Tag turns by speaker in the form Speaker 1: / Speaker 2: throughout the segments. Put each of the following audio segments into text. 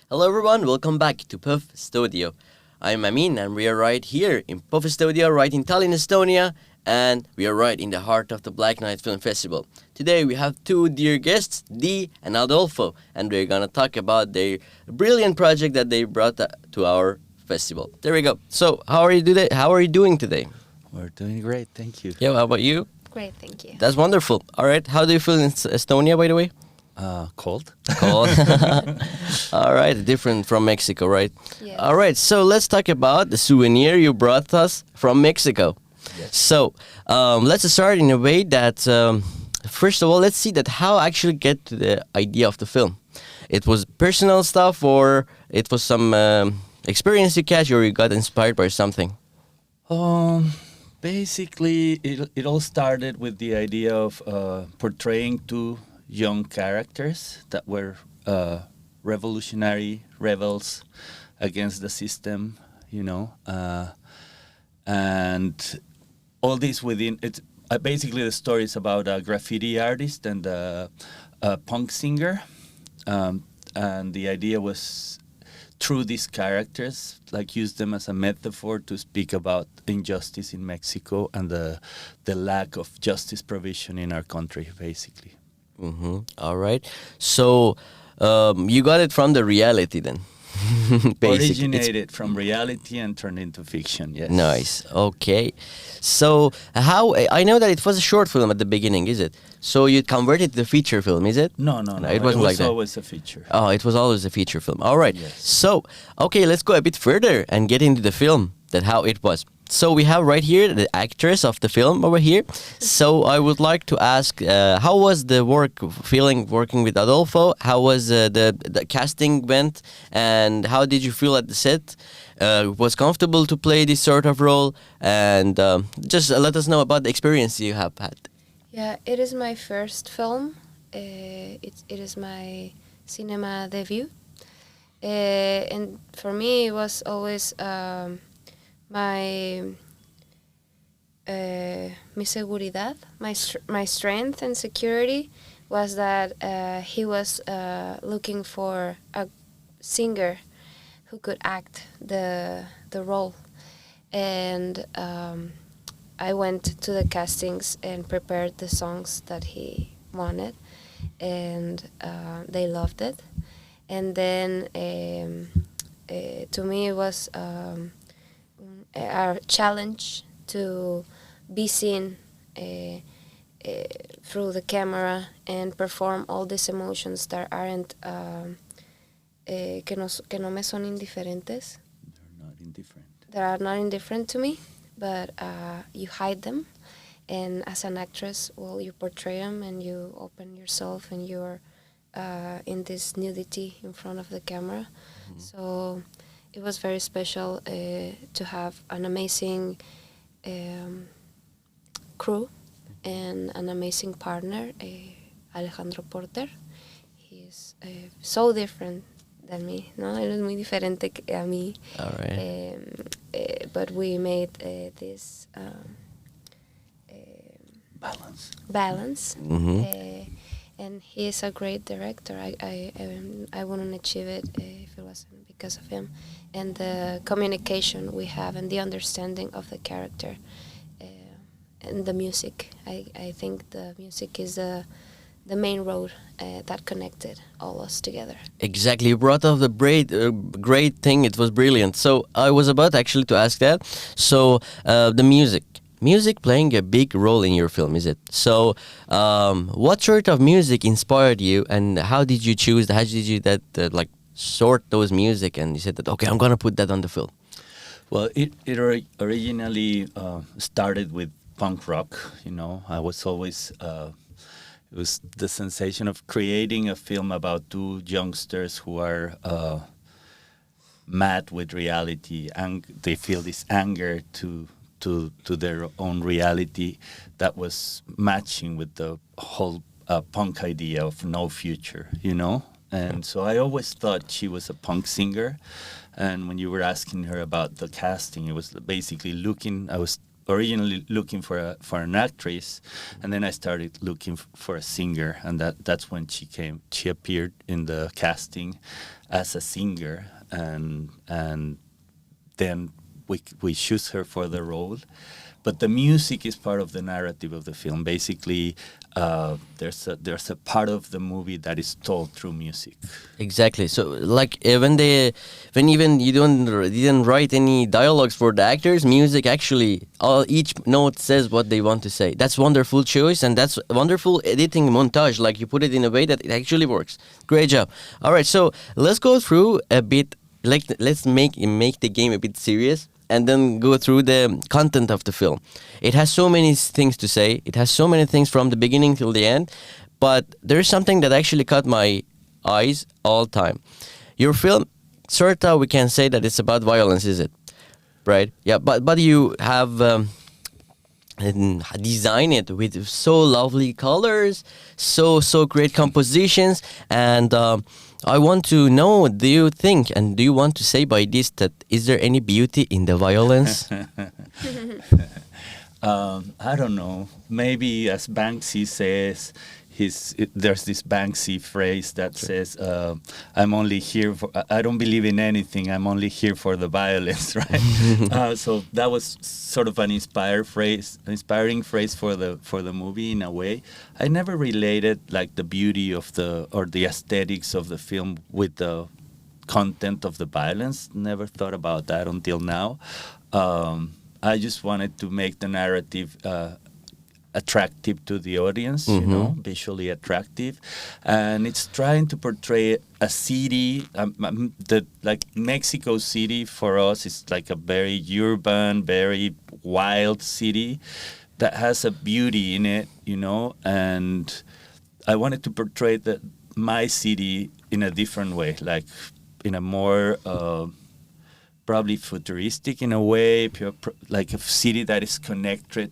Speaker 1: Hello everyone, welcome back to PÖFF Studio. I'm Amin and we are right here in PÖFF Studio, right in Tallinn, Estonia, and we are right in the heart of the Black Night Film Festival. Today we have two dear guests, Dee and Adolfo, and we're gonna talk about their brilliant project that they brought to our festival. There we go. So, how are you today? How are you doing today?
Speaker 2: We're doing great, thank you.
Speaker 1: Yeah, how about you?
Speaker 3: Great, thank you.
Speaker 1: That's wonderful. All right, how do you feel in Estonia, by the way?
Speaker 2: Cold.
Speaker 1: Cold. All right, different from Mexico, right?
Speaker 3: Yes.
Speaker 1: All right, so let's talk about the souvenir you brought us from Mexico.
Speaker 2: Yes.
Speaker 1: So let's start in a way that, first of all, let's see that how actually get to the idea of the film. It was personal stuff, or it was some experience you catch, or you got inspired by something?
Speaker 2: Basically, it all started with the idea of portraying two young characters that were revolutionary rebels against the system, you know, and all this within it. Basically, the story is about a graffiti artist and a punk singer, and the idea was through these characters, like use them as a metaphor to speak about injustice in Mexico and the lack of justice provision in our country, basically.
Speaker 1: Mm-hmm. All right. So you got it from the reality then. Basically.
Speaker 2: Originated from reality and turned into fiction, yes.
Speaker 1: Nice. Okay. So how I know that it was a short film at the beginning, is it? So you converted the feature film, is it?
Speaker 2: No.
Speaker 1: It wasn't like that.
Speaker 2: Always a feature.
Speaker 1: Oh, it was always a feature film. All right.
Speaker 2: Yes.
Speaker 1: So, okay, let's go a bit further and get into the film, that how it was. So we have right here the actress of the film over here. So I would like to ask, how was the feeling working with Adolfo? How was the casting went? And how did you feel at the set? Was comfortable to play this sort of role? And just let us know about the experience you have had.
Speaker 3: Yeah, it is my first film. It is my cinema debut. And for me, it was always my mi seguridad, my strength and security was that he was looking for a singer who could act the role, and I went to the castings and prepared the songs that he wanted, and they loved it. And then to me it was our challenge to be seen through the camera and perform all these emotions that aren't que no me son indiferentes.
Speaker 2: They're not indifferent.
Speaker 3: That are not indifferent to me, but you hide them, and as an actress, well, you portray them and you open yourself, and you're in this nudity in front of the camera. Mm-hmm. So it was very special to have an amazing crew and an amazing partner, Alejandro Porter. He's so different than me, ¿no? Él es muy diferente a mí.
Speaker 1: All right.
Speaker 3: But we made this balance.
Speaker 1: Mm-hmm.
Speaker 3: And he is a great director. I wouldn't achieve it if it wasn't because of him. And the communication we have and the understanding of the character and the music. I think the music is the main road that connected all us together.
Speaker 1: Exactly, you brought up the great thing. It was brilliant. So I was about actually to ask that. So the music playing a big role in your film, is it? So what sort of music inspired you, and how did you choose? How did you sort those music, and you said that, okay, I'm gonna put that on the film?
Speaker 2: Well, it originally started with punk rock. You know, I was always it was the sensation of creating a film about two youngsters who are mad with reality, and they feel this anger to their own reality that was matching with the whole punk idea of no future, you know? And so I always thought she was a punk singer. And when you were asking her about the casting, it was basically I was originally looking for an actress, and then I started looking for a singer, and that's when she came. She appeared in the casting as a singer, and then we choose her for the role. But the music is part of the narrative of the film. Basically, there's a part of the movie that is told through music.
Speaker 1: Exactly. So, like, when even you didn't write any dialogues for the actors, music actually, each note says what they want to say. That's wonderful choice, and that's wonderful editing montage. Like, you put it in a way that it actually works. Great job. All right, so let's go through a bit. Like, let's make the game a bit serious, and then go through the content of the film. It has so many things to say. It has so many things from the beginning till the end. But there's something that actually caught my eyes all time. Your film, sorta, we can say that it's about violence, is it? Right? Yeah, but you have designed it with so lovely colors, so great compositions, and I want to know, do you think and do you want to say by this that is there any beauty in the violence?
Speaker 2: I don't know. Maybe as Banksy says, there's this Banksy phrase that says, "I'm only here for. I don't believe in anything. I'm only here for the violence." Right. So that was sort of an inspiring phrase for the movie in a way. I never related like the beauty of the aesthetics of the film with the content of the violence. Never thought about that until now. I just wanted to make the narrative attractive to the audience, you know, visually attractive, and it's trying to portray a city. Like Mexico City for us is like a very urban, very wild city that has a beauty in it, you know. And I wanted to portray my city in a different way, like in a more probably futuristic in a way, like a city that is connected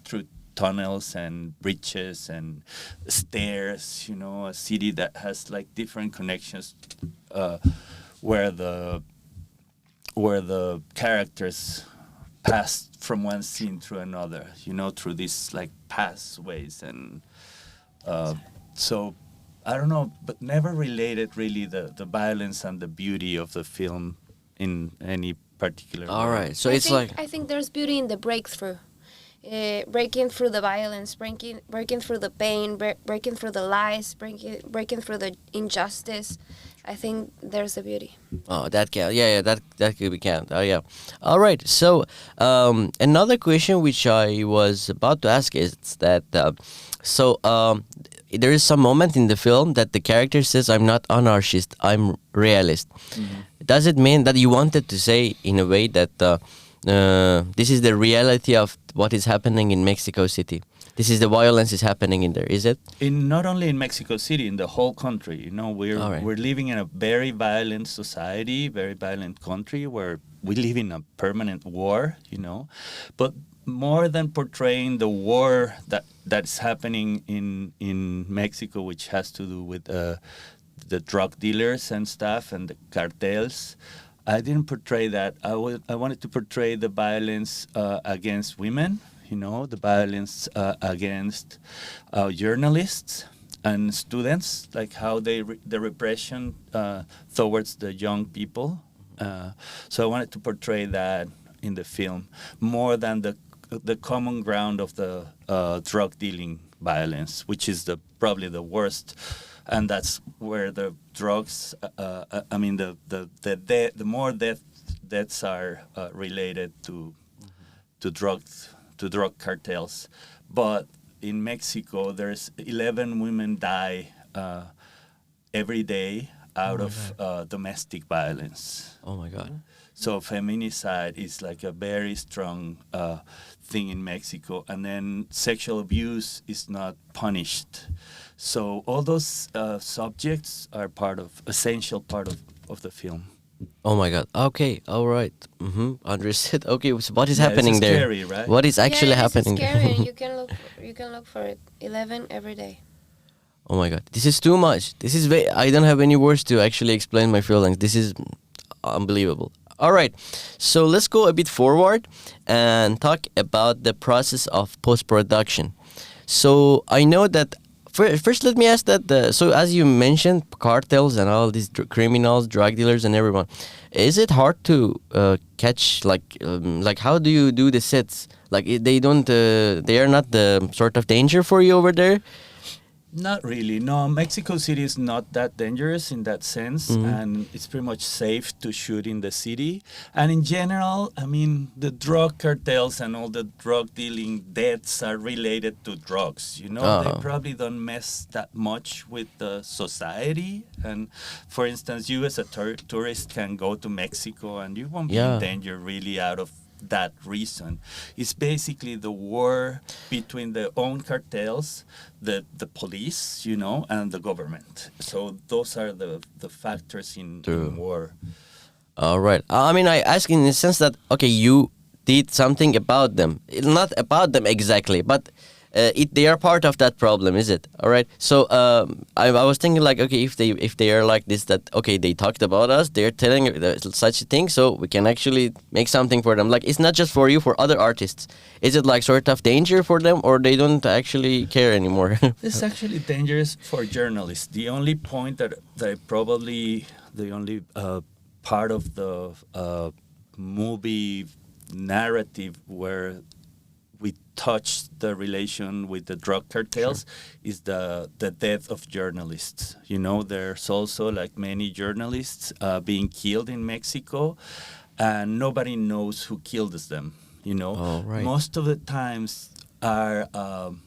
Speaker 2: through tunnels and bridges and stairs, you know, a city that has like different connections where the characters pass from one scene to another, you know, through these like pathways. And so I don't know, but never related really the violence and the beauty of the film in any particular
Speaker 1: All
Speaker 2: way.
Speaker 1: right, so
Speaker 3: I think there's beauty in the breakthrough. Breaking through the violence, breaking through the pain, breaking through the lies, breaking through the injustice. I think there's a beauty.
Speaker 1: Oh, that count. Yeah, that could be count. Oh, yeah. All right. So, another question which I was about to ask is that, there is some moment in the film that the character says, "I'm not anarchist, I'm realist." Mm-hmm. Does it mean that you wanted to say in a way that this is the reality of what is happening in Mexico City? This is the violence is happening in there, is it?
Speaker 2: Not only in Mexico City, in the whole country. You know, we're living in a very violent society, very violent country where we live in a permanent war, you know. But more than portraying the war that's happening in Mexico, which has to do with the drug dealers and stuff and the cartels, I didn't portray that. I wanted to portray the violence against women, you know, the violence against journalists and students, like how the repression towards the young people. So I wanted to portray that in the film more than the common ground of the drug dealing violence, which is probably the worst. And that's where the drugs. I mean, the more deaths are related to drug cartels. But in Mexico, there's 11 women die every day out of domestic violence.
Speaker 1: Oh my God!
Speaker 2: So feminicide is like a very strong thing in Mexico, and then sexual abuse is not punished. So all those subjects are essential part of the film.
Speaker 1: Oh my God! Okay, all right. Understood. Okay, so what is happening there?
Speaker 2: Scary, right?
Speaker 1: What is actually happening?
Speaker 3: It's scary, and you can look for it. 11 every day.
Speaker 1: Oh my God! This is too much. This is I don't have any words to actually explain my feelings. This is unbelievable. All right, so let's go a bit forward and talk about the process of post-production. So I know that first let me ask that so as you mentioned cartels and all these criminals, drug dealers and everyone, is it hard to catch like how do you do the sets? Like they don't they are not the sort of danger for you over there?
Speaker 2: Not really. No, Mexico City is not that dangerous in that sense, and it's pretty much safe to shoot in the city. And in general, I mean, the drug cartels and all the drug dealing deaths are related to drugs. You know, they probably don't mess that much with the society. And for instance, you as a tourist can go to Mexico and you won't be in danger really out of that reason. It's basically the war between the own cartels, the police, you know, and the government. So those are the factors in war.
Speaker 1: All right. I mean, I ask in the sense that okay, you did something about them. It's not about them exactly, but they are part of that problem, is it? All right. So I was thinking like, okay, if they are like this, that okay, they talked about us, they're telling such a thing, so we can actually make something for them. Like it's not just for you, for other artists. Is it like sort of danger for them, or they don't actually care anymore?
Speaker 2: It's actually dangerous for journalists. The only point that probably the only part of the movie narrative where we touch the relation with the drug cartels is the death of journalists. You know, there's also like many journalists being killed in Mexico, and nobody knows who killed them. You know, most of the times are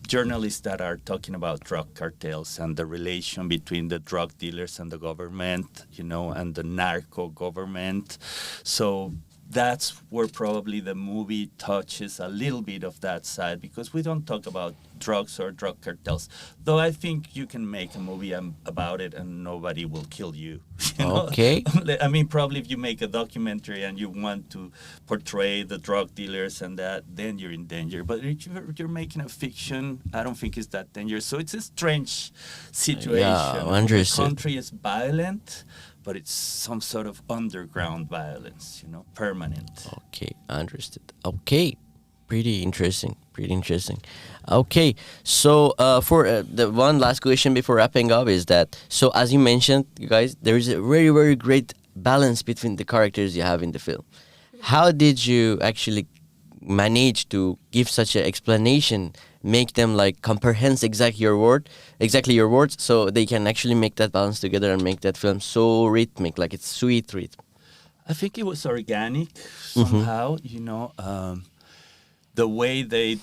Speaker 2: journalists that are talking about drug cartels and the relation between the drug dealers and the government, you know, and the narco government. So that's where probably the movie touches a little bit of that side, because we don't talk about drugs or drug cartels. Though I think you can make a movie about it and nobody will kill you. You know?
Speaker 1: Okay.
Speaker 2: I mean, probably if you make a documentary and you want to portray the drug dealers and that, then you're in danger. But if you're making a fiction, I don't think it's that dangerous. So it's a strange situation.
Speaker 1: Yeah, understood.
Speaker 2: The country is violent, but it's some sort of underground violence, you know, permanent.
Speaker 1: Okay, understood. Okay, pretty interesting. Okay, so for the one last question before wrapping up is that, so as you mentioned, you guys, there is a very, very great balance between the characters you have in the film. How did you actually manage to give such an explanation, make them like comprehend exactly your words, so they can actually make that balance together and make that film so rhythmic, like it's sweet rhythm?
Speaker 2: I think it was organic somehow, you know. The way they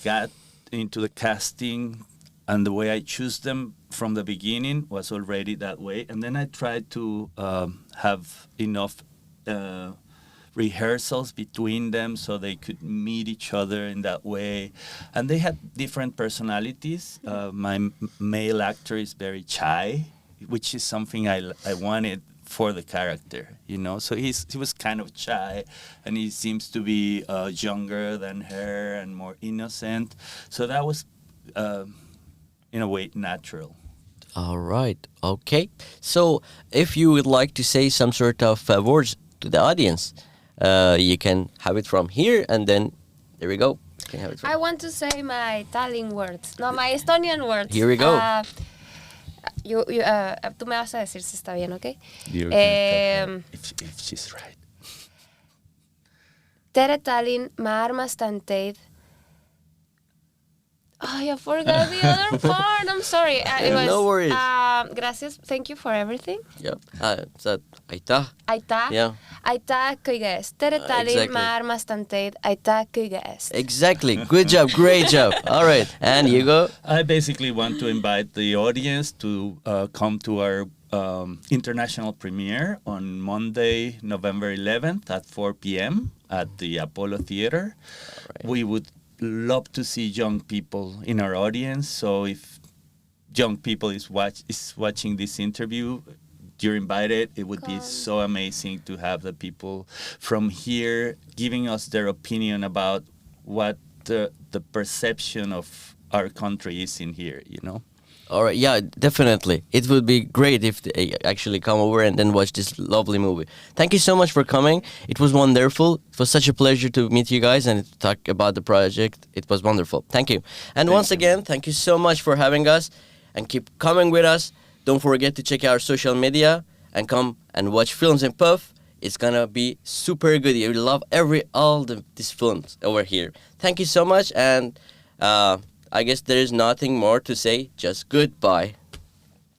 Speaker 2: got into the casting and the way I choose them from the beginning was already that way. And then I tried to have enough rehearsals between them so they could meet each other in that way. And they had different personalities. My male actor is very shy, which is something I wanted for the character, you know. So he was kind of shy, and he seems to be younger than her and more innocent. So that was, in a way, natural.
Speaker 1: All right. Okay. So if you would like to say some sort of words to the audience, you can have it from here, and then there we go. You can have it from
Speaker 3: I want to say my Tallinn words, no, my Estonian words.
Speaker 1: Here we go.
Speaker 3: Tú me vas a decir si está bien, ¿ok?
Speaker 2: If she's right.
Speaker 3: Tere Tallinn, ma armastan teid. Oh, I forgot the other part. I'm sorry. It was,
Speaker 1: no worries.
Speaker 3: Gracias. Thank you for everything.
Speaker 1: Yep. So, aitäh.
Speaker 3: Aitäh.
Speaker 1: Yeah.
Speaker 3: Aitäh kõige eest. Tere Tallinn,
Speaker 1: Exactly.
Speaker 3: ma armastan teid. Aitäh kõige eest.
Speaker 1: Exactly. Good job. Great job. All right. And you go.
Speaker 2: I basically want to invite the audience to come to our international premiere on Monday, November 11th at 4 p.m. at the Apollo Theater.
Speaker 1: Right.
Speaker 2: We would love to see young people in our audience. So if young people is watching this interview, you're invited. It would be so amazing to have the people from here giving us their opinion about what the perception of our country is in here, you know.
Speaker 1: All right, yeah, definitely. It would be great if they actually come over and then watch this lovely movie. Thank you so much for coming. It was wonderful. It was such a pleasure to meet you guys and talk about the project. It was wonderful. Thank you. And once again, thank you so much for having us and keep coming with us. Don't forget to check our social media and come and watch films in PÖFF. It's gonna be super good. You will love these films over here. Thank you so much, and I guess there is nothing more to say. Just goodbye.